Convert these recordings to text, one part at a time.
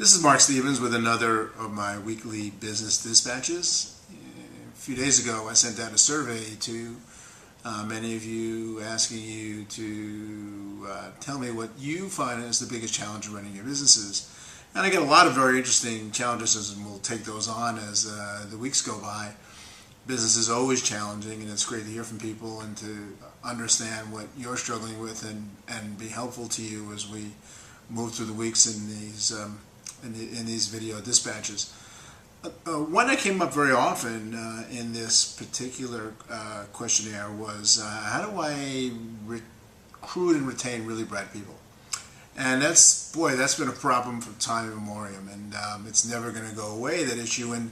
This is Mark Stevens with another of my weekly business dispatches. A few days ago I sent out a survey to many of you asking you to tell me what you find is the biggest challenge in running your businesses. And I get a lot of very interesting challenges, and we'll take those on as the weeks go by. Business is always challenging, and it's great to hear from people and to understand what you're struggling with and be helpful to you as we move through the weeks in these video dispatches. One that came up very often in this particular questionnaire was how do I recruit and retain really bright people? And that's been a problem from time immemorial, and it's never going to go away, that issue, and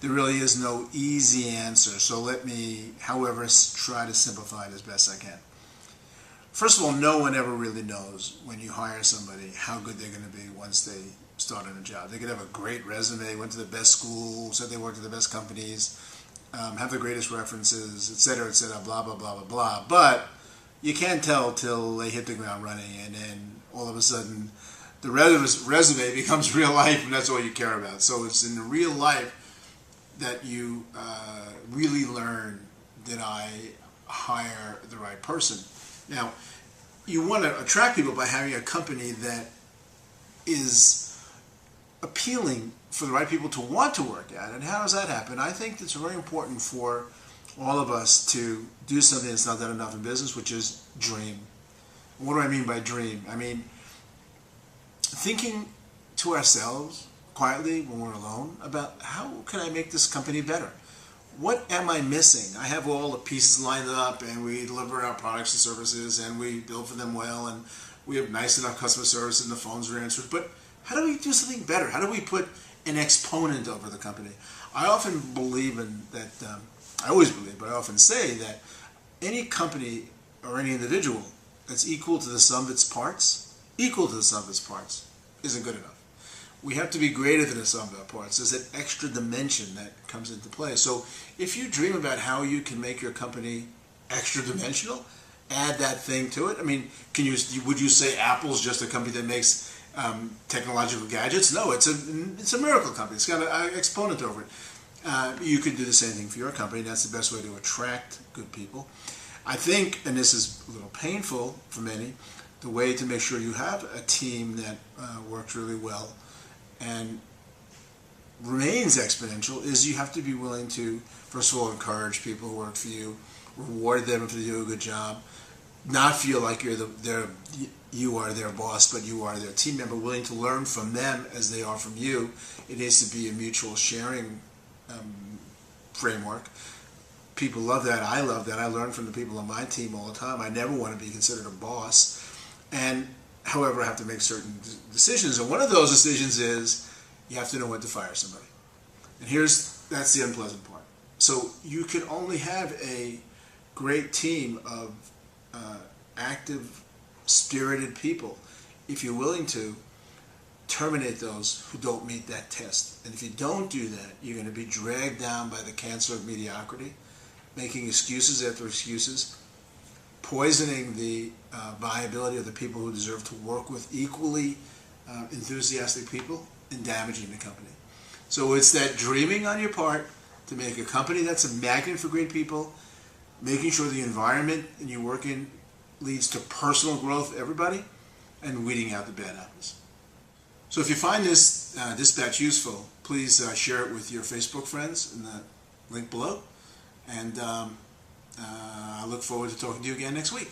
there really is no easy answer. So let me, however, try to simplify it as best I can. First of all, no one ever really knows when you hire somebody how good they're going to be once they start on a job. They could have a great resume, went to the best school, said they worked at the best companies, have the greatest references, etc., blah, blah, blah, blah, blah. But you can't tell till they hit the ground running, and then all of a sudden the resume becomes real life, and that's all you care about. So it's in the real life that you really learn, did I hire the right person? Now, you want to attract people by having a company that is appealing for the right people to want to work at. And how does that happen? I think it's very important for all of us to do something that's not done enough in business, which is dream. What do I mean by dream? I mean thinking to ourselves quietly when we're alone about how can I make this company better? What am I missing? I have all the pieces lined up, and we deliver our products and services, and we bill for them well, and we have nice enough customer service, and the phones are answered. But how do we do something better? How do we put an exponent over the company? I often believe in that, I always believe, but I often say that any company or any individual that's equal to the sum of its parts, isn't good enough. We have to be greater than the sum of our parts. There's that extra dimension that comes into play. So if you dream about how you can make your company extra dimensional, add that thing to it. I mean, would you say Apple's just a company that makes technological gadgets? No, it's a miracle company. It's got an exponent over it. You could do the same thing for your company. That's the best way to attract good people. I think, and this is a little painful for many, the way to make sure you have a team that works really well and remains exponential is you have to be willing to, first of all, encourage people who work for you, reward them if they do a good job, not feel like you are their boss, but you are their team member, willing to learn from them as they are from you. It needs to be a mutual sharing framework. People love that. I love that. I learn from the people on my team all the time. I never want to be considered a boss. And however, I have to make certain decisions. And one of those decisions is you have to know when to fire somebody. And that's the unpleasant part. So you can only have a great team of active, spirited people if you're willing to terminate those who don't meet that test. And if you don't do that, you're going to be dragged down by the cancer of mediocrity, making excuses after excuses, poisoning the viability of the people who deserve to work with equally enthusiastic people, and damaging the company. So it's that dreaming on your part to make a company that's a magnet for great people, making sure the environment that you work in leads to personal growth for everybody, and weeding out the bad apples. So if you find this dispatch useful, please share it with your Facebook friends in the link below, and I look forward to talking to you again next week.